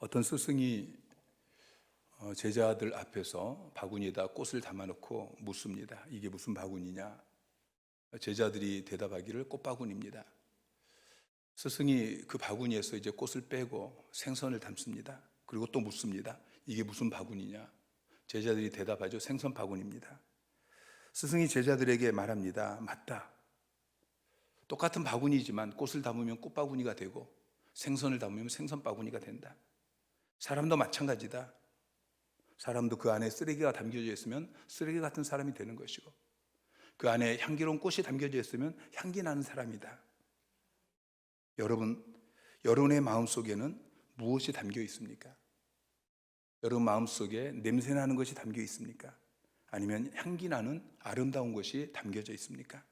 어떤 스승이 제자들 앞에서 바구니에다 꽃을 담아놓고 묻습니다. 이게 무슨 바구니냐? 제자들이 대답하기를 꽃바구니입니다. 스승이 그 바구니에서 이제 꽃을 빼고 생선을 담습니다. 그리고 또 묻습니다. 이게 무슨 바구니냐? 제자들이 대답하죠. 생선 바구니입니다. 스승이 제자들에게 말합니다. 맞다. 똑같은 바구니지만 꽃을 담으면 꽃바구니가 되고 생선을 담으면 생선 바구니가 된다. 사람도 마찬가지다. 사람도 그 안에 쓰레기가 담겨져 있으면 쓰레기 같은 사람이 되는 것이고, 그 안에 향기로운 꽃이 담겨져 있으면 향기 나는 사람이다. 여러분의 마음속에는 무엇이 담겨 있습니까? 여러분 마음속에 냄새 나는 것이 담겨 있습니까? 아니면 향기 나는 아름다운 것이 담겨져 있습니까?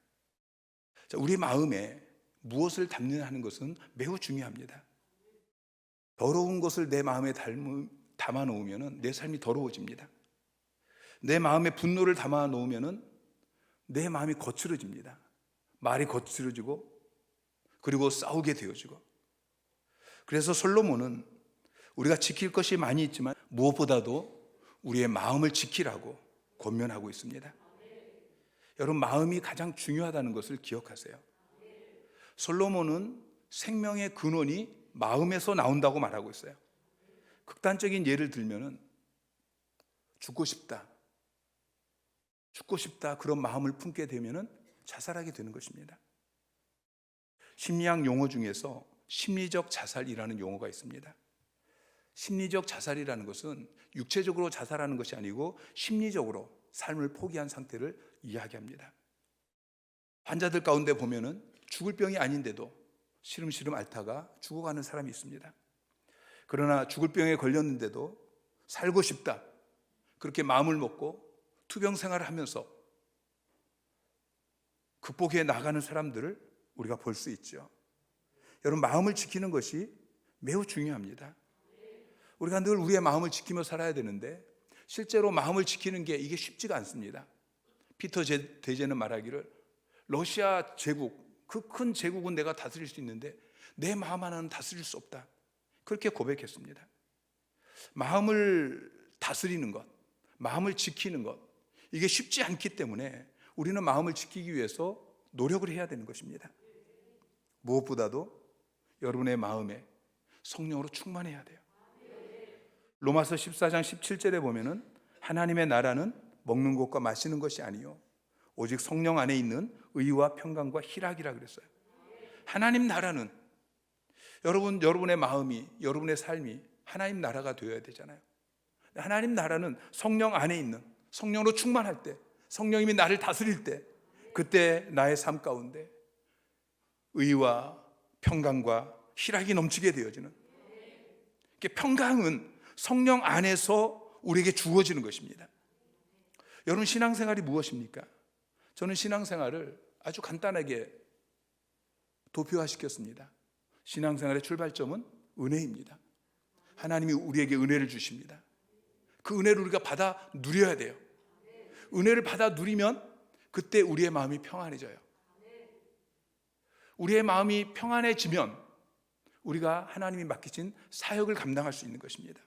자, 우리 마음에 무엇을 담느냐 하는 것은 매우 중요합니다. 더러운 것을 내 마음에 담아 놓으면 내 삶이 더러워집니다. 내 마음에 분노를 담아 놓으면 내 마음이 거칠어집니다. 말이 거칠어지고 그리고 싸우게 되어지고. 그래서 솔로몬은 우리가 지킬 것이 많이 있지만 무엇보다도 우리의 마음을 지키라고 권면하고 있습니다. 여러분, 마음이 가장 중요하다는 것을 기억하세요. 솔로몬은 생명의 근원이 마음에서 나온다고 말하고 있어요. 극단적인 예를 들면은 죽고 싶다 그런 마음을 품게 되면은 자살하게 되는 것입니다. 심리학 용어 중에서 심리적 자살이라는 용어가 있습니다. 심리적 자살이라는 것은 육체적으로 자살하는 것이 아니고 심리적으로 삶을 포기한 상태를 이야기합니다. 환자들 가운데 보면은 죽을 병이 아닌데도 시름시름 앓다가 죽어가는 사람이 있습니다. 그러나 죽을 병에 걸렸는데도 살고 싶다, 그렇게 마음을 먹고 투병 생활을 하면서 극복해 나가는 사람들을 우리가 볼 수 있죠. 여러분, 마음을 지키는 것이 매우 중요합니다. 우리가 늘 우리의 마음을 지키며 살아야 되는데 실제로 마음을 지키는 게 이게 쉽지가 않습니다. 피터 대제는 말하기를 러시아 제국, 그 큰 제국은 내가 다스릴 수 있는데 내 마음 하나는 다스릴 수 없다, 그렇게 고백했습니다. 마음을 다스리는 것, 마음을 지키는 것, 이게 쉽지 않기 때문에 우리는 마음을 지키기 위해서 노력을 해야 되는 것입니다. 무엇보다도 여러분의 마음에 성령으로 충만해야 돼요. 로마서 14장 17절에 보면은 하나님의 나라는 먹는 것과 마시는 것이 아니요 오직 성령 안에 있는 의와 평강과 희락이라 그랬어요. 하나님 나라는, 여러분의 마음이, 여러분의 삶이 하나님 나라가 되어야 되잖아요. 하나님 나라는 성령 안에 있는, 성령으로 충만할 때, 성령님이 나를 다스릴 때, 그때 나의 삶 가운데 의와 평강과 희락이 넘치게 되어지는, 평강은 성령 안에서 우리에게 주어지는 것입니다. 여러분, 신앙생활이 무엇입니까? 저는 신앙생활을 아주 간단하게 도표화시켰습니다. 신앙생활의 출발점은 은혜입니다. 하나님이 우리에게 은혜를 주십니다. 그 은혜를 우리가 받아 누려야 돼요. 은혜를 받아 누리면 그때 우리의 마음이 평안해져요. 우리의 마음이 평안해지면 우리가 하나님이 맡기신 사역을 감당할 수 있는 것입니다.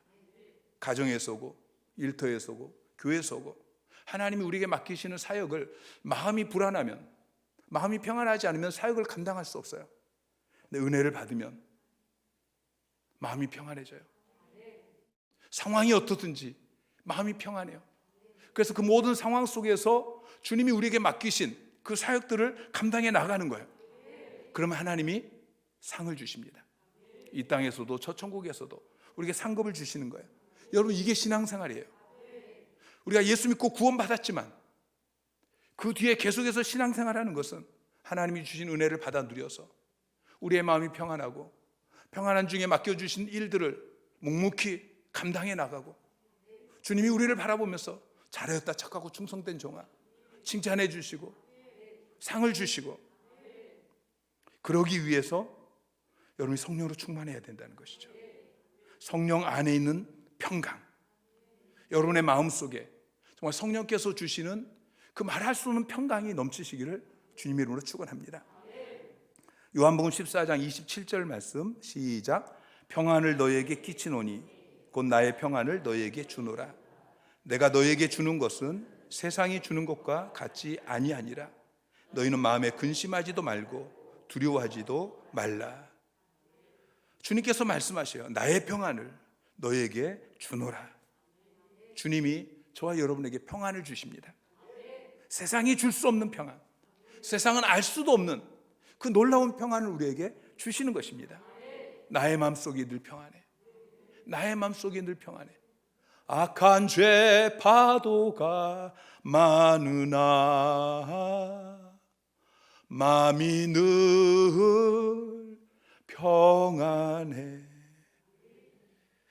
가정에서고 일터에서고 교회에서고 하나님이 우리에게 맡기시는 사역을, 마음이 불안하면, 마음이 평안하지 않으면 사역을 감당할 수 없어요. 근데 은혜를 받으면 마음이 평안해져요. 상황이 어떻든지 마음이 평안해요. 그래서 그 모든 상황 속에서 주님이 우리에게 맡기신 그 사역들을 감당해 나가는 거예요. 그러면 하나님이 상을 주십니다. 이 땅에서도 저 천국에서도 우리에게 상급을 주시는 거예요. 여러분, 이게 신앙생활이에요. 우리가 예수 믿고 구원받았지만 그 뒤에 계속해서 신앙생활하는 것은 하나님이 주신 은혜를 받아 누려서 우리의 마음이 평안하고 평안한 중에 맡겨주신 일들을 묵묵히 감당해 나가고, 주님이 우리를 바라보면서 잘하였다 착하고 충성된 종아 칭찬해 주시고 상을 주시고, 그러기 위해서 여러분이 성령으로 충만해야 된다는 것이죠. 성령 안에 있는 평강, 여러분의 마음속에 정말 성령께서 주시는 그 말할 수 없는 평강이 넘치시기를 주님의 이름으로 축원합니다. 요한복음 14장 27절 말씀 시작. 평안을 너희에게 끼치노니 곧 나의 평안을 너희에게 주노라. 내가 너희에게 주는 것은 세상이 주는 것과 같지 아니하니라. 너희는 마음에 근심하지도 말고 두려워하지도 말라. 주님께서 말씀하셔요. 나의 평안을 너희에게 주노라. 주님이 저와 여러분에게 평안을 주십니다. 세상이 줄 수 없는 평안, 세상은 알 수도 없는 그 놀라운 평안을 우리에게 주시는 것입니다. 나의 마음속이 늘 평안해. 나의 마음속이 늘 평안해. 악한 죄 파도가 많으나 마음이 늘 평안해.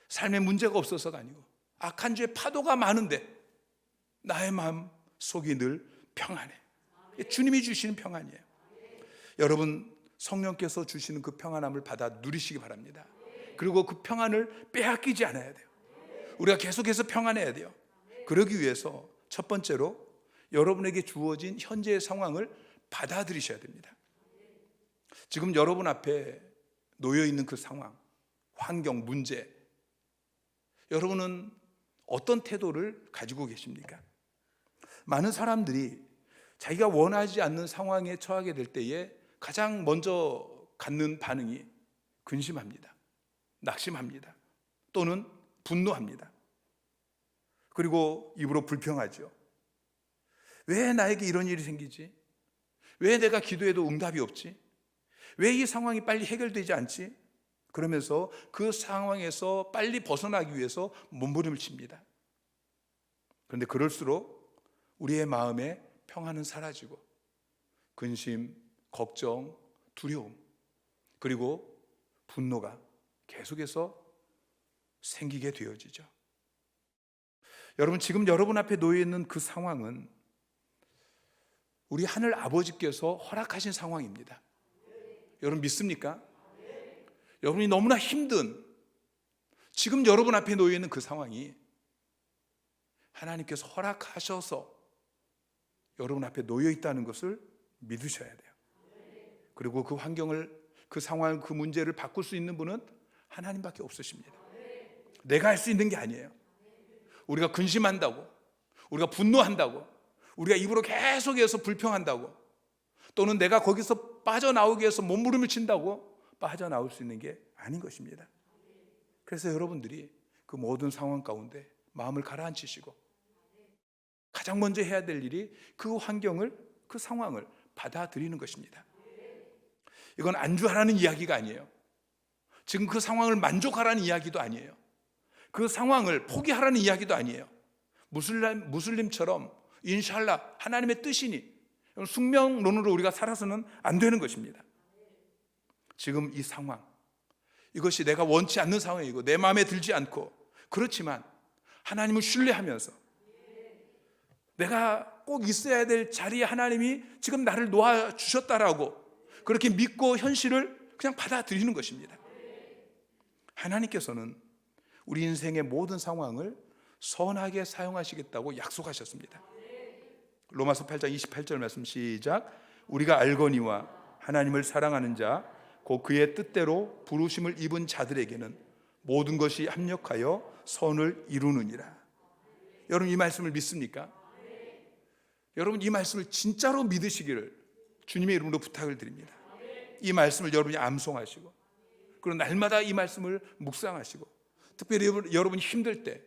삶에 문제가 없어서가 아니고 악한 죄 파도가 많은데 나의 마음 속이 늘 평안해. 주님이 주시는 평안이에요. 여러분, 성령께서 주시는 그 평안함을 받아 누리시기 바랍니다. 그리고 그 평안을 빼앗기지 않아야 돼요. 우리가 계속해서 평안해야 돼요. 그러기 위해서 첫 번째로 여러분에게 주어진 현재의 상황을 받아들이셔야 됩니다. 지금 여러분 앞에 놓여 있는 그 상황, 환경, 문제, 여러분은 어떤 태도를 가지고 계십니까? 많은 사람들이 자기가 원하지 않는 상황에 처하게 될 때에 가장 먼저 갖는 반응이 근심합니다. 낙심합니다. 또는 분노합니다. 그리고 입으로 불평하죠. 왜 나에게 이런 일이 생기지? 왜 내가 기도해도 응답이 없지? 왜 이 상황이 빨리 해결되지 않지? 그러면서 그 상황에서 빨리 벗어나기 위해서 몸부림을 칩니다. 그런데 그럴수록 우리의 마음에 평안은 사라지고 근심, 걱정, 두려움, 그리고 분노가 계속해서 생기게 되어지죠. 여러분, 지금 여러분 앞에 놓여 있는 그 상황은 우리 하늘 아버지께서 허락하신 상황입니다. 여러분 믿습니까? 여러분이 너무나 힘든 지금 여러분 앞에 놓여 있는 그 상황이 하나님께서 허락하셔서 여러분 앞에 놓여 있다는 것을 믿으셔야 돼요. 그리고 그 환경을, 그 상황, 그 문제를 바꿀 수 있는 분은 하나님밖에 없으십니다. 내가 할 수 있는 게 아니에요. 우리가 근심한다고, 우리가 분노한다고, 우리가 입으로 계속해서 불평한다고, 또는 내가 거기서 빠져나오기 위해서 몸부림을 친다고 빠져나올 수 있는 게 아닌 것입니다. 그래서 여러분들이 그 모든 상황 가운데 마음을 가라앉히시고 가장 먼저 해야 될 일이 그 환경을, 그 상황을 받아들이는 것입니다. 이건 안주하라는 이야기가 아니에요. 지금 그 상황을 만족하라는 이야기도 아니에요. 그 상황을 포기하라는 이야기도 아니에요. 무슬림처럼 인샬라 하나님의 뜻이니 숙명론으로 우리가 살아서는 안 되는 것입니다. 지금 이 상황, 이것이 내가 원치 않는 상황이고 내 마음에 들지 않고, 그렇지만 하나님을 신뢰하면서 내가 꼭 있어야 될 자리에 하나님이 지금 나를 놓아주셨다라고 그렇게 믿고 현실을 그냥 받아들이는 것입니다. 하나님께서는 우리 인생의 모든 상황을 선하게 사용하시겠다고 약속하셨습니다. 로마서 8장 28절 말씀 시작. 우리가 알거니와 하나님을 사랑하는 자 곧 그의 뜻대로 부르심을 입은 자들에게는 모든 것이 합력하여 선을 이루느니라. 여러분 이 말씀을 믿습니까? 여러분 이 말씀을 진짜로 믿으시기를 주님의 이름으로 부탁을 드립니다. 이 말씀을 여러분이 암송하시고, 그리고 날마다 이 말씀을 묵상하시고, 특별히 여러분이 힘들 때,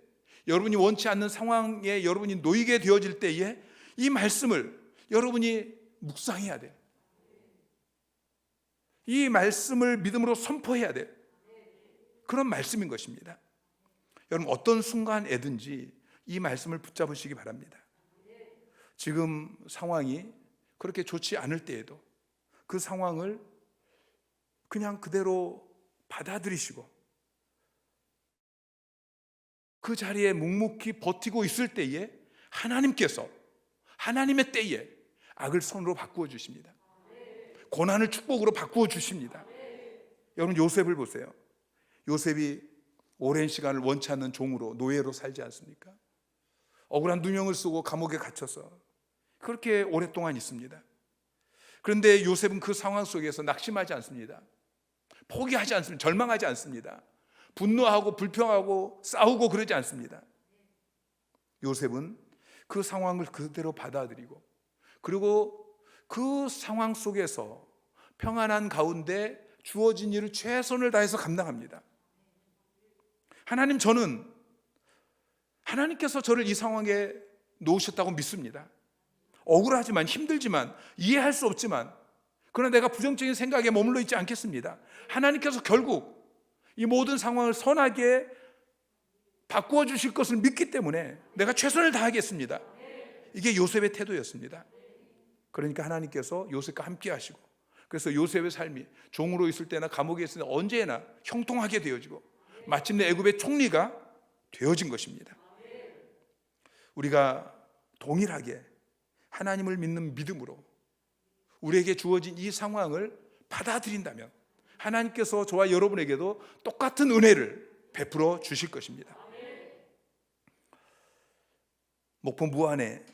여러분이 원치 않는 상황에 여러분이 놓이게 되어질 때에 이 말씀을 여러분이 묵상해야 돼요. 이 말씀을 믿음으로 선포해야 돼요. 그런 말씀인 것입니다. 여러분 어떤 순간에든지 이 말씀을 붙잡으시기 바랍니다. 지금 상황이 그렇게 좋지 않을 때에도 그 상황을 그냥 그대로 받아들이시고 그 자리에 묵묵히 버티고 있을 때에 하나님께서 하나님의 때에 악을 선으로 바꾸어 주십니다. 고난을 축복으로 바꾸어 주십니다. 여러분 요셉을 보세요. 요셉이 오랜 시간을 원치 않는 종으로, 노예로 살지 않습니까? 억울한 누명을 쓰고 감옥에 갇혀서 그렇게 오랫동안 있습니다. 그런데 요셉은 그 상황 속에서 낙심하지 않습니다. 포기하지 않습니다. 절망하지 않습니다. 분노하고 불평하고 싸우고 그러지 않습니다. 요셉은 그 상황을 그대로 받아들이고, 그리고 그 상황 속에서 평안한 가운데 주어진 일을 최선을 다해서 감당합니다. 하나님, 저는 하나님께서 저를 이 상황에 놓으셨다고 믿습니다. 억울하지만, 힘들지만, 이해할 수 없지만, 그러나 내가 부정적인 생각에 머물러 있지 않겠습니다. 하나님께서 결국 이 모든 상황을 선하게 바꾸어 주실 것을 믿기 때문에 내가 최선을 다하겠습니다. 이게 요셉의 태도였습니다. 그러니까 하나님께서 요셉과 함께 하시고, 그래서 요셉의 삶이 종으로 있을 때나 감옥에 있을 때 언제나 형통하게 되어지고, 마침내 애굽의 총리가 되어진 것입니다. 우리가 동일하게 하나님을 믿는 믿음으로 우리에게 주어진 이 상황을 받아들인다면 하나님께서 저와 여러분에게도 똑같은 은혜를 베풀어 주실 것입니다. 목포 무안에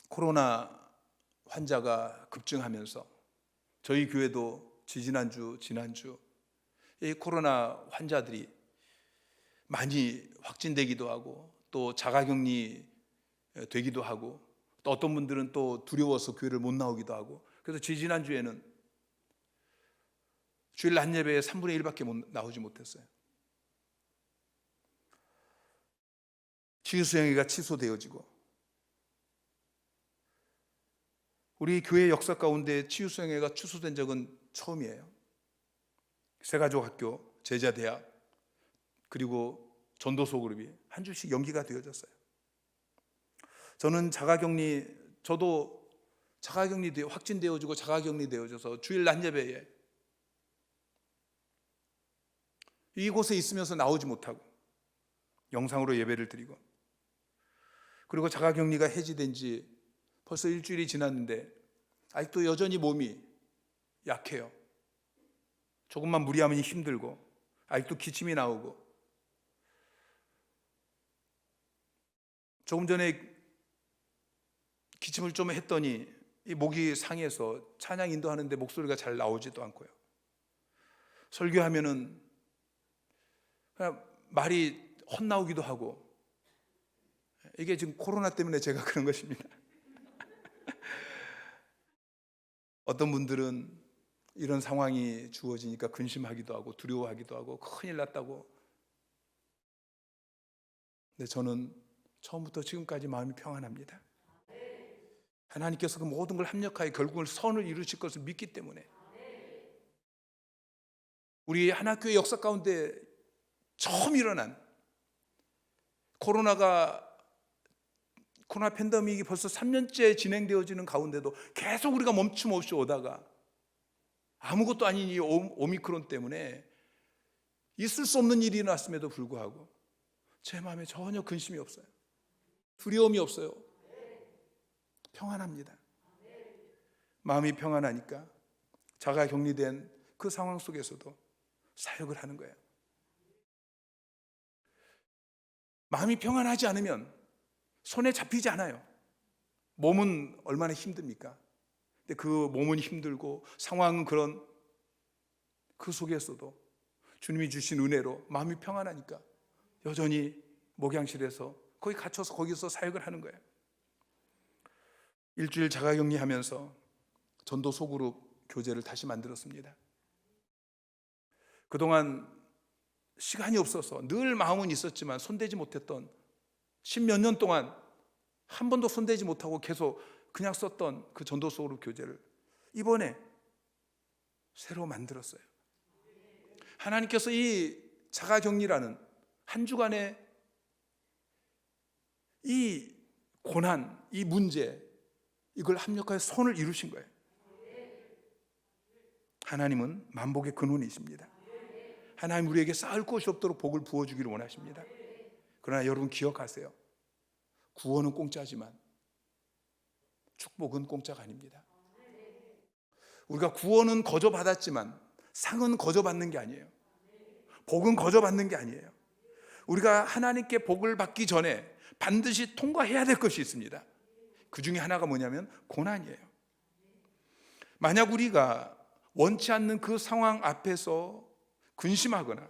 코로나 환자가 급증하면서 저희 교회도 지난주 이 코로나 환자들이 많이 확진되기도 하고, 또 자가격리 되기도 하고, 또 어떤 분들은 또 두려워서 교회를 못 나오기도 하고, 그래서 지난주에는 주일 낮 예배에 3분의 1밖에 나오지 못했어요. 치유수양회가 취소되어지고, 우리 교회 역사 가운데 치유수양회가 취소된 적은 처음이에요. 새가족학교, 제자대학, 그리고 전도소 그룹이 한 주씩 연기가 되어졌어요. 저는 저도 자가격리 확진되어지고 자가격리 되어져서 주일 낮 예배에 이곳에 있으면서 나오지 못하고 영상으로 예배를 드리고, 그리고 자가격리가 해지된 지 벌써 일주일이 지났는데 아직도 여전히 몸이 약해요. 조금만 무리하면 힘들고, 아직도 기침이 나오고, 조금 전에 기침을 좀 했더니 이 목이 상해서 찬양 인도하는데 목소리가 잘 나오지도 않고요. 설교하면은 그냥 말이 헛나오기도 하고, 이게 지금 코로나 때문에 제가 그런 것입니다. 어떤 분들은 이런 상황이 주어지니까 근심하기도 하고 두려워하기도 하고 큰일 났다고. 근데 저는 처음부터 지금까지 마음이 평안합니다. 하나님께서 그 모든 걸 합력하여 결국은 선을 이루실 것을 믿기 때문에, 우리 하나교회 역사 가운데 처음 일어난 코로나 팬데믹이 벌써 3년째 진행되어지는 가운데도 계속 우리가 멈춤 없이 오다가 아무것도 아닌 이 오미크론 때문에 있을 수 없는 일이 일어났음에도 불구하고 제 마음에 전혀 근심이 없어요. 두려움이 없어요. 평안합니다. 마음이 평안하니까 자가격리된 그 상황 속에서도 사역을 하는 거예요. 마음이 평안하지 않으면 손에 잡히지 않아요. 몸은 얼마나 힘듭니까? 근데 그 몸은 힘들고 상황은 그런 그 속에서도 주님이 주신 은혜로 마음이 평안하니까 여전히 목양실에서 거기 갇혀서 거기서 사역을 하는 거예요. 일주일 자가격리하면서 전도 소그룹 교제를 다시 만들었습니다. 그동안 시간이 없어서 늘 마음은 있었지만 손대지 못했던 10몇 년 동안 한 번도 손대지 못하고 계속 그냥 썼던 그 전도 소그룹 교제를 이번에 새로 만들었어요. 하나님께서 이 자가격리라는 한 주간의 이 고난, 이 문제, 이걸 합력하여 선을 이루신 거예요. 하나님은 만복의 근원이십니다. 하나님 우리에게 쌓을 곳이 없도록 복을 부어주기를 원하십니다. 그러나 여러분 기억하세요. 구원은 공짜지만 축복은 공짜가 아닙니다. 우리가 구원은 거저 받았지만 상은 거저 받는 게 아니에요. 복은 거저 받는 게 아니에요. 우리가 하나님께 복을 받기 전에 반드시 통과해야 될 것이 있습니다. 그 중에 하나가 뭐냐면 고난이에요. 만약 우리가 원치 않는 그 상황 앞에서 근심하거나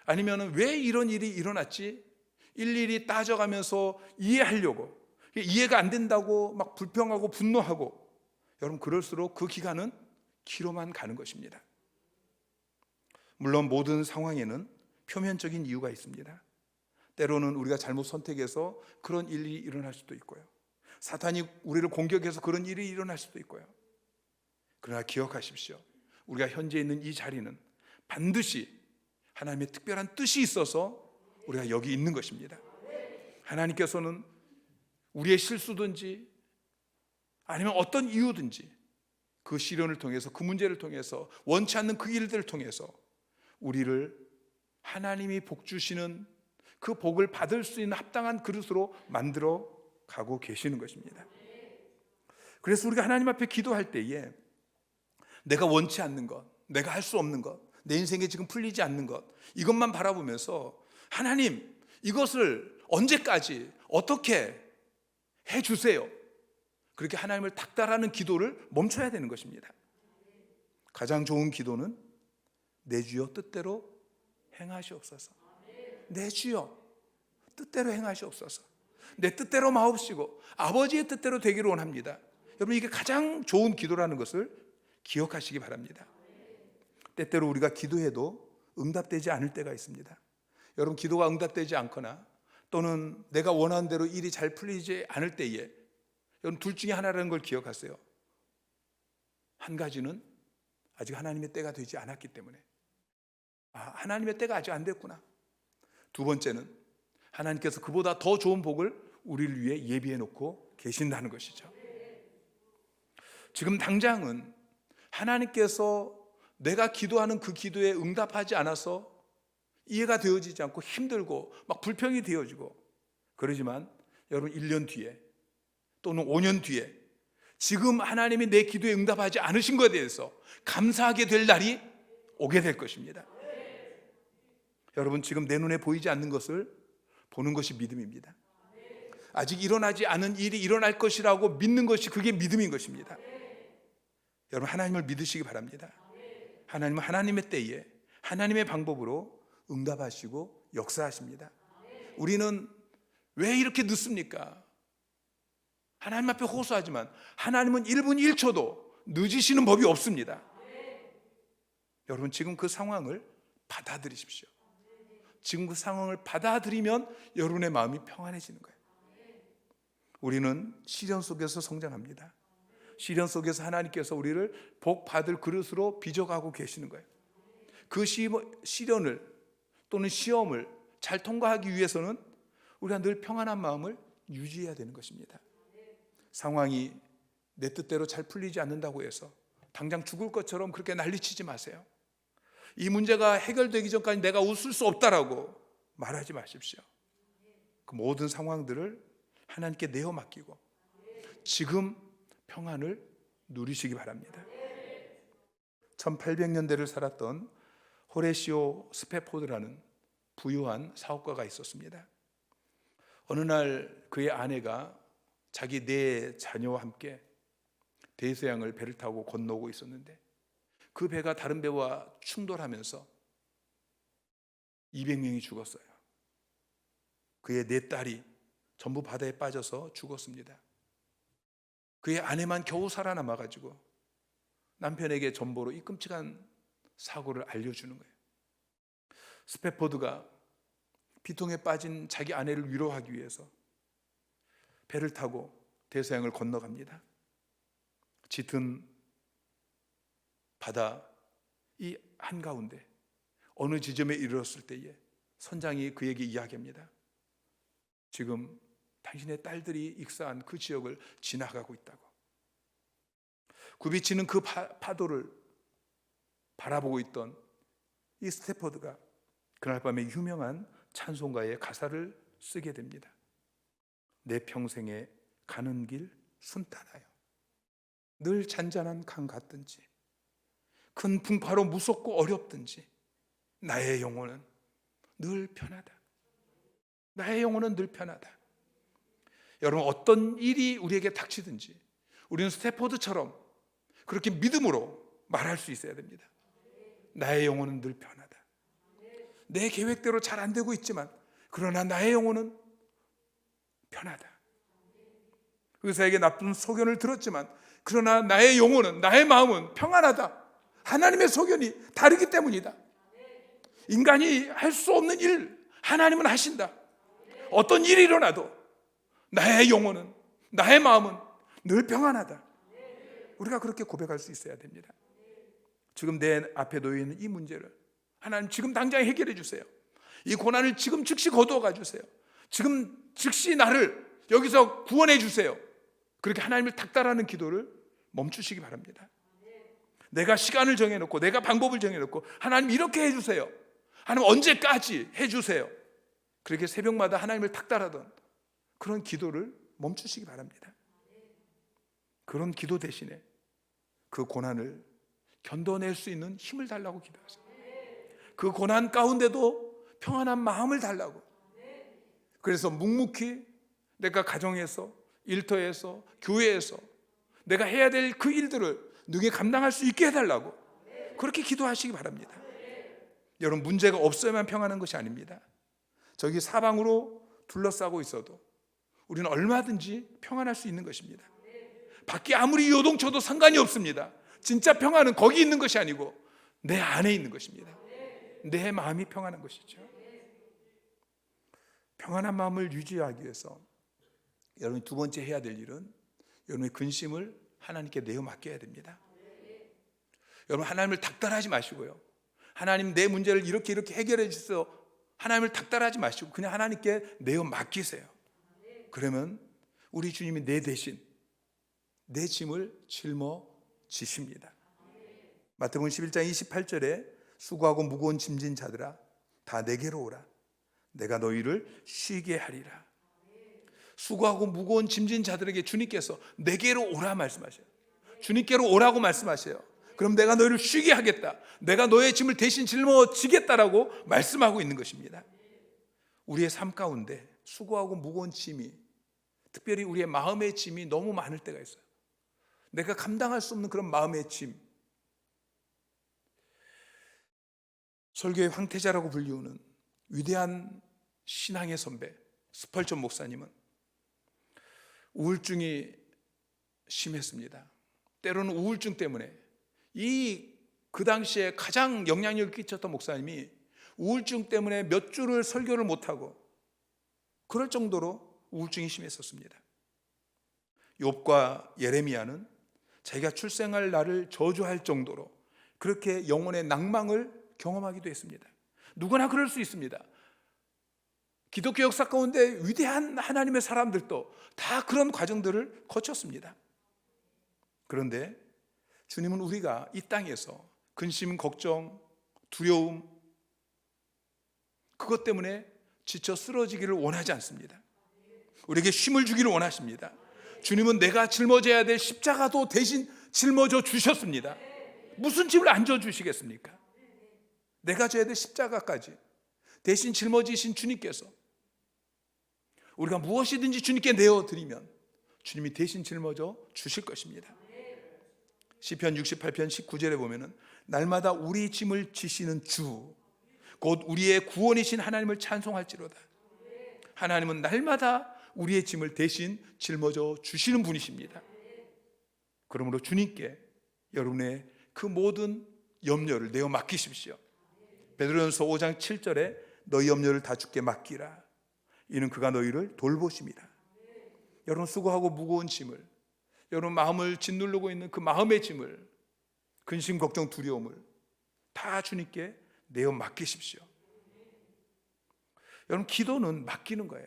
아니면 왜 이런 일이 일어났지? 일일이 따져가면서 이해하려고, 이해가 안 된다고 막 불평하고 분노하고, 여러분 그럴수록 그 기간은 길어만 가는 것입니다. 물론 모든 상황에는 표면적인 이유가 있습니다. 때로는 우리가 잘못 선택해서 그런 일이 일어날 수도 있고요, 사탄이 우리를 공격해서 그런 일이 일어날 수도 있고요. 그러나 기억하십시오. 우리가 현재 있는 이 자리는 반드시 하나님의 특별한 뜻이 있어서 우리가 여기 있는 것입니다. 하나님께서는 우리의 실수든지 아니면 어떤 이유든지 그 시련을 통해서, 그 문제를 통해서, 원치 않는 그 일들을 통해서 우리를 하나님이 복 주시는 그 복을 받을 수 있는 합당한 그릇으로 만들어 가고 계시는 것입니다. 그래서 우리가 하나님 앞에 기도할 때에 내가 원치 않는 것, 내가 할 수 없는 것, 내 인생에 지금 풀리지 않는 것, 이것만 바라보면서 하나님, 이것을 언제까지 어떻게 해주세요, 그렇게 하나님을 닥달하는 기도를 멈춰야 되는 것입니다. 가장 좋은 기도는 내 주여 뜻대로 행하시옵소서. 내 주여 뜻대로 행하시옵소서. 내 뜻대로 마옵시고 아버지의 뜻대로 되기를 원합니다. 여러분, 이게 가장 좋은 기도라는 것을 기억하시기 바랍니다. 때때로 우리가 기도해도 응답되지 않을 때가 있습니다. 여러분, 기도가 응답되지 않거나 또는 내가 원하는 대로 일이 잘 풀리지 않을 때에 여러분, 둘 중에 하나라는 걸 기억하세요. 한 가지는 아직 하나님의 때가 되지 않았기 때문에, 하나님의 때가 아직 안 됐구나. 두 번째는 하나님께서 그보다 더 좋은 복을 우리를 위해 예비해 놓고 계신다는 것이죠. 지금 당장은 하나님께서 내가 기도하는 그 기도에 응답하지 않아서 이해가 되어지지 않고 힘들고 막 불평이 되어지고 그러지만, 여러분 1년 뒤에 또는 5년 뒤에 지금 하나님이 내 기도에 응답하지 않으신 것에 대해서 감사하게 될 날이 오게 될 것입니다. 여러분, 지금 내 눈에 보이지 않는 것을 보는 것이 믿음입니다. 아직 일어나지 않은 일이 일어날 것이라고 믿는 것이, 그게 믿음인 것입니다. 여러분, 하나님을 믿으시기 바랍니다. 하나님은 하나님의 때에 하나님의 방법으로 응답하시고 역사하십니다. 우리는 왜 이렇게 늦습니까? 하나님 앞에 호소하지만 하나님은 1분 1초도 늦으시는 법이 없습니다. 여러분, 지금 그 상황을 받아들이십시오. 지금 그 상황을 받아들이면 여러분의 마음이 평안해지는 거예요. 우리는 시련 속에서 성장합니다. 시련 속에서 하나님께서 우리를 복 받을 그릇으로 빚어가고 계시는 거예요. 그 시련을 또는 시험을 잘 통과하기 위해서는 우리가 늘 평안한 마음을 유지해야 되는 것입니다. 상황이 내 뜻대로 잘 풀리지 않는다고 해서 당장 죽을 것처럼 그렇게 난리치지 마세요. 이 문제가 해결되기 전까지 내가 웃을 수 없다라고 말하지 마십시오. 그 모든 상황들을 하나님께 내어 맡기고 지금 평안을 누리시기 바랍니다. 1800년대를 살았던 호레시오 스페포드라는 부유한 사업가가 있었습니다. 어느 날 그의 아내가 자기 네 자녀와 함께 대서양을 배를 타고 건너고 있었는데, 그 배가 다른 배와 충돌하면서 200명이 죽었어요. 그의 네 딸이 전부 바다에 빠져서 죽었습니다. 그의 아내만 겨우 살아남아가지고 남편에게 전보로 이 끔찍한 사고를 알려주는 거예요. 스페포드가 비통에 빠진 자기 아내를 위로하기 위해서 배를 타고 대서양을 건너갑니다. 짙은 바다 이 한가운데 어느 지점에 이르렀을 때에 선장이 그에게 이야기합니다. 지금 당신의 딸들이 익사한 그 지역을 지나가고 있다고. 굽이치는 그 파도를 바라보고 있던 이 스테퍼드가 그날 밤에 유명한 찬송가의 가사를 쓰게 됩니다. 내 평생에 가는 길 순탄하여 늘 잔잔한 강 같든지 큰 풍파로 무섭고 어렵든지 나의 영혼은 늘 편하다. 나의 영혼은 늘 편하다. 여러분, 어떤 일이 우리에게 닥치든지 우리는 스테포드처럼 그렇게 믿음으로 말할 수 있어야 됩니다. 나의 영혼은 늘 편하다. 내 계획대로 잘 안 되고 있지만 그러나 나의 영혼은 편하다. 의사에게 나쁜 소견을 들었지만 그러나 나의 영혼은, 나의 마음은 평안하다. 하나님의 소견이 다르기 때문이다. 인간이 할 수 없는 일 하나님은 하신다. 어떤 일이 일어나도 나의 영혼은, 나의 마음은 늘 평안하다. 우리가 그렇게 고백할 수 있어야 됩니다. 지금 내 앞에 놓여 있는 이 문제를 하나님 지금 당장 해결해 주세요. 이 고난을 지금 즉시 거두어가 주세요. 지금 즉시 나를 여기서 구원해 주세요. 그렇게 하나님을 닥달하는 기도를 멈추시기 바랍니다. 내가 시간을 정해놓고 내가 방법을 정해놓고 하나님 이렇게 해주세요, 하나님 언제까지 해주세요, 그렇게 새벽마다 하나님을 닥달하던 그런 기도를 멈추시기 바랍니다. 그런 기도 대신에 그 고난을 견뎌낼 수 있는 힘을 달라고 기도하세요. 그 고난 가운데도 평안한 마음을 달라고. 그래서 묵묵히 내가 가정에서, 일터에서, 교회에서 내가 해야 될 그 일들을 능히 감당할 수 있게 해달라고 그렇게 기도하시기 바랍니다. 여러분, 문제가 없어야만 평안한 것이 아닙니다. 저기 사방으로 둘러싸고 있어도 우리는 얼마든지 평안할 수 있는 것입니다. 밖이 아무리 요동쳐도 상관이 없습니다. 진짜 평안은 거기 있는 것이 아니고 내 안에 있는 것입니다. 내 마음이 평안한 것이죠. 평안한 마음을 유지하기 위해서 여러분이 두 번째 해야 될 일은 여러분의 근심을 하나님께 내어 맡겨야 됩니다. 여러분, 하나님을 닥달하지 마시고요, 하나님 내 문제를 이렇게 해결해 주세요, 하나님을 닥달하지 마시고 그냥 하나님께 내어 맡기세요. 그러면 우리 주님이 내 대신 내 짐을 짊어지십니다. 마태복음 11장 28절에 수고하고 무거운 짐진 자들아 다 내게로 오라, 내가 너희를 쉬게 하리라. 수고하고 무거운 짐진 자들에게 주님께서 내게로 오라 말씀하셔요. 주님께로 오라고 말씀하셔요. 그럼 내가 너희를 쉬게 하겠다, 내가 너의 짐을 대신 짊어지겠다라고 말씀하고 있는 것입니다. 우리의 삶 가운데 수고하고 무거운 짐이, 특별히 우리의 마음의 짐이 너무 많을 때가 있어요. 내가 감당할 수 없는 그런 마음의 짐. 설교의 황태자라고 불리우는 위대한 신앙의 선배 스펄전 목사님은 우울증이 심했습니다. 때로는 우울증 때문에 그 당시에 가장 영향력을 끼쳤던 목사님이 우울증 때문에 몇 주를 설교를 못하고 그럴 정도로 우울증이 심했었습니다. 욥과 예레미야는 자기가 출생할 날을 저주할 정도로 그렇게 영혼의 낭망을 경험하기도 했습니다. 누구나 그럴 수 있습니다. 기독교 역사 가운데 위대한 하나님의 사람들도 다 그런 과정들을 거쳤습니다. 그런데 주님은 우리가 이 땅에서 근심, 걱정, 두려움, 그것 때문에 지쳐 쓰러지기를 원하지 않습니다. 우리에게 쉼을 주기를 원하십니다. 주님은 내가 짊어져야 될 십자가도 대신 짊어져 주셨습니다. 무슨 짐을 안 져주시겠습니까? 내가 져야 될 십자가까지 대신 짊어지신 주님께서 우리가 무엇이든지 주님께 내어드리면 주님이 대신 짊어져 주실 것입니다. 시편 68편 19절에 보면은 날마다 우리 짐을 지시는 주 곧 우리의 구원이신 하나님을 찬송할지로다. 하나님은 날마다 우리의 짐을 대신 짊어져 주시는 분이십니다. 그러므로 주님께 여러분의 그 모든 염려를 내어 맡기십시오. 베드로전서 5장 7절에 너희 염려를 다 주께 맡기라. 이는 그가 너희를 돌보십니다. 여러분, 수고하고 무거운 짐을, 여러분 마음을 짓누르고 있는 그 마음의 짐을, 근심, 걱정, 두려움을 다 주님께 내어 맡기십시오. 여러분, 기도는 맡기는 거예요.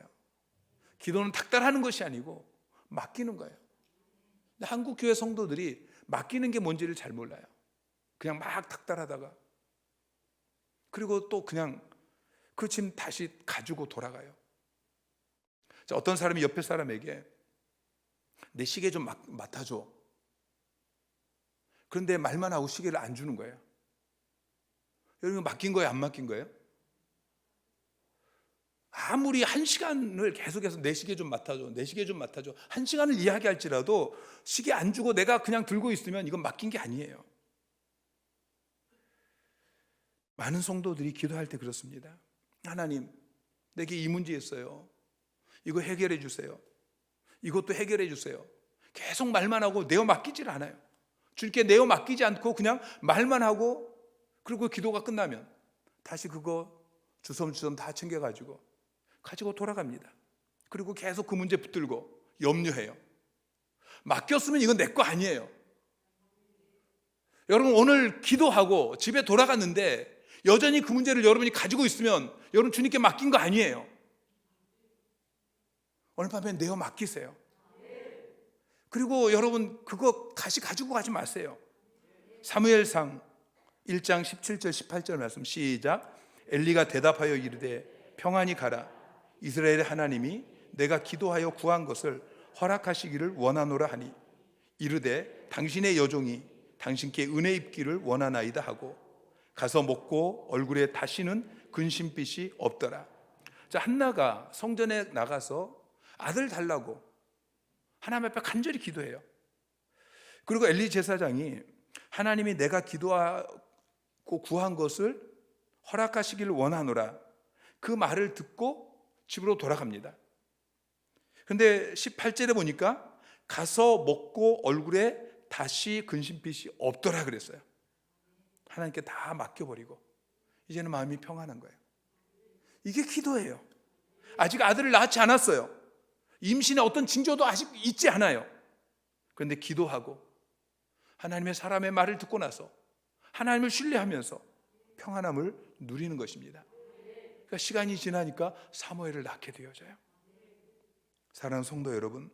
기도는 닥달하는 것이 아니고 맡기는 거예요. 근데 한국 교회 성도들이 맡기는 게 뭔지를 잘 몰라요. 그냥 막 닥달하다가 그리고 또 그냥 그 짐 다시 가지고 돌아가요. 자, 어떤 사람이 옆에 사람에게 내 시계 좀 맡아줘. 그런데 말만 하고 시계를 안 주는 거예요. 여러분, 맡긴 거예요, 안 맡긴 거예요? 아무리 1시간을 계속해서 내 시계 좀 맡아줘, 내 시계 좀 맡아줘 1시간을 이야기할지라도 시계 안 주고 내가 그냥 들고 있으면 이건 맡긴 게 아니에요. 많은 성도들이 기도할 때 그렇습니다. 하나님, 내게 이 문제 있어요. 이거 해결해 주세요. 이것도 해결해 주세요. 계속 말만 하고 내어 맡기질 않아요. 주님께 내어 맡기지 않고 그냥 말만 하고, 그리고 기도가 끝나면 다시 그거 주섬주섬 다 챙겨가지고 가지고 돌아갑니다. 그리고 계속 그 문제 붙들고 염려해요. 맡겼으면 이건 내 거 아니에요. 여러분, 오늘 기도하고 집에 돌아갔는데 여전히 그 문제를 여러분이 가지고 있으면 여러분 주님께 맡긴 거 아니에요. 오늘 밤에 내어 맡기세요. 그리고 여러분 그거 다시 가지고 가지 마세요. 사무엘상 1장 17절 18절 말씀 시작. 엘리가 대답하여 이르되 평안히 가라. 이스라엘의 하나님이 내가 기도하여 구한 것을 허락하시기를 원하노라 하니 이르되 당신의 여종이 당신께 은혜 입기를 원하나이다 하고 가서 먹고 얼굴에 다시는 근심빛이 없더라. 자, 한나가 성전에 나가서 아들 달라고 하나님 앞에 간절히 기도해요. 그리고 엘리 제사장이 하나님이 내가 기도하고 구한 것을 허락하시기를 원하노라, 그 말을 듣고 집으로 돌아갑니다. 근데 18절에 보니까 가서 먹고 얼굴에 다시 근심빛이 없더라 그랬어요. 하나님께 다 맡겨버리고 이제는 마음이 평안한 거예요. 이게 기도예요. 아직 아들을 낳지 않았어요. 임신의 어떤 징조도 아직 있지 않아요. 그런데 기도하고 하나님의 사람의 말을 듣고 나서 하나님을 신뢰하면서 평안함을 누리는 것입니다. 그러니까 시간이 지나니까 사무엘을 낳게 되어져요. 사랑하는 성도 여러분,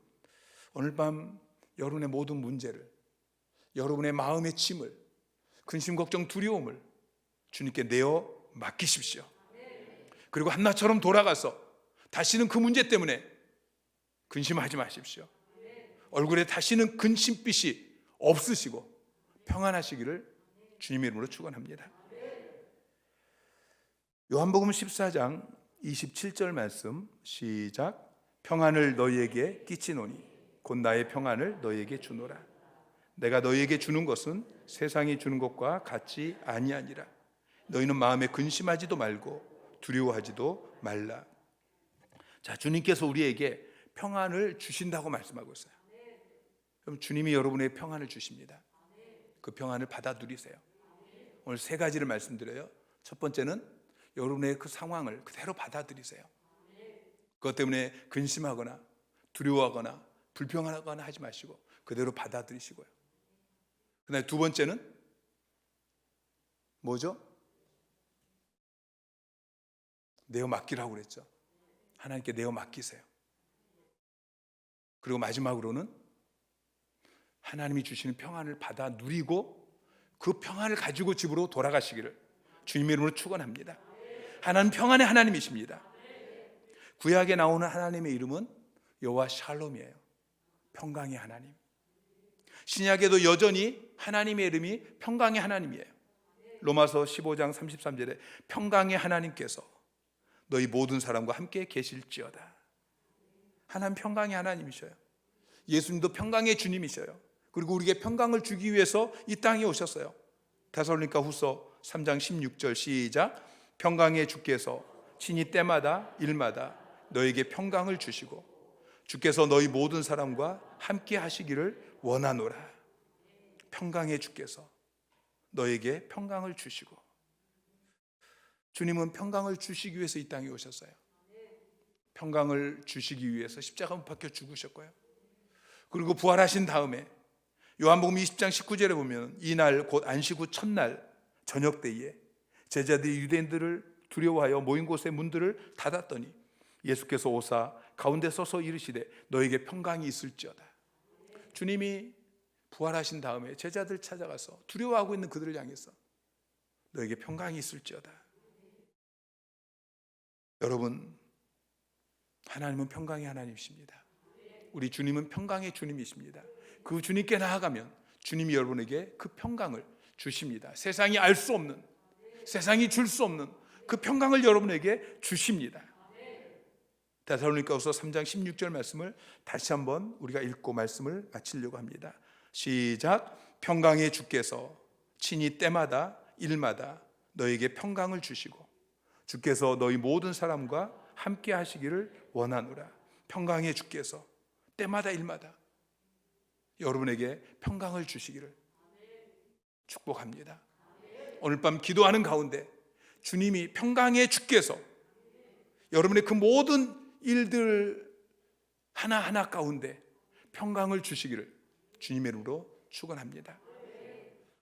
오늘 밤 여러분의 모든 문제를, 여러분의 마음의 짐을, 근심, 걱정, 두려움을 주님께 내어 맡기십시오. 그리고 한나처럼 돌아가서 다시는 그 문제 때문에 근심하지 마십시오. 얼굴에 다시는 근심빛이 없으시고 평안하시기를 주님의 이름으로 축원합니다. 요한복음 14장 27절 말씀 시작. 평안을 너희에게 끼치노니 곧 나의 평안을 너희에게 주노라. 내가 너희에게 주는 것은 세상이 주는 것과 같이 아니하니라. 너희는 마음에 근심하지도 말고 두려워하지도 말라. 자, 주님께서 우리에게 평안을 주신다고 말씀하고 있어요. 그럼 주님이 여러분의 평안을 주십니다. 그 평안을 받아 누리세요. 오늘 세 가지를 말씀드려요. 첫 번째는 여러분의 그 상황을 그대로 받아들이세요. 그것 때문에 근심하거나 두려워하거나 불평하거나 하지 마시고 그대로 받아들이시고요. 그다음에 두 번째는 뭐죠? 내어 맡기라고 그랬죠. 하나님께 내어 맡기세요. 그리고 마지막으로는 하나님이 주시는 평안을 받아 누리고 그 평안을 가지고 집으로 돌아가시기를 주님의 이름으로 축원합니다. 하나님 평안의 하나님이십니다. 구약에 나오는 하나님의 이름은 여호와 샬롬이에요. 평강의 하나님. 신약에도 여전히 하나님의 이름이 평강의 하나님이에요. 로마서 15장 33절에 평강의 하나님께서 너희 모든 사람과 함께 계실지어다. 하나님 평강의 하나님이셔요. 예수님도 평강의 주님이셔요. 그리고 우리에게 평강을 주기 위해서 이 땅에 오셨어요. 데살로니가 후서 3장 16절 시작. 평강의 주께서 친히 때마다 일마다 너에게 평강을 주시고 주께서 너희 모든 사람과 함께 하시기를 원하노라. 평강의 주께서 너에게 평강을 주시고, 주님은 평강을 주시기 위해서 이 땅에 오셨어요. 평강을 주시기 위해서 십자가 못 박혀 죽으셨고요. 그리고 부활하신 다음에 요한복음 20장 19절에 보면 이날 곧 안식 후 첫날 저녁 때에 제자들이 유대인들을 두려워하여 모인 곳의 문들을 닫았더니 예수께서 오사 가운데 서서 이르시되 너에게 평강이 있을지어다. 주님이 부활하신 다음에 제자들 찾아가서 두려워하고 있는 그들을 향해서 너에게 평강이 있을지어다. 여러분, 하나님은 평강의 하나님이십니다. 우리 주님은 평강의 주님이십니다. 그 주님께 나아가면 주님이 여러분에게 그 평강을 주십니다. 세상이 알 수 없는, 세상이 줄 수 없는 그 평강을 여러분에게 주십니다. 데살로니가후서 3장 16절 말씀을 다시 한번 우리가 읽고 말씀을 마치려고 합니다. 시작. 평강의 주께서 친히 때마다 일마다 너에게 평강을 주시고 주께서 너희 모든 사람과 함께 하시기를 원하노라. 평강의 주께서 때마다 일마다 여러분에게 평강을 주시기를 축복합니다. 오늘 밤 기도하는 가운데 주님이 평강의 주께서 여러분의 그 모든 일들 하나하나 가운데 평강을 주시기를 주님의 이름으로 축원합니다.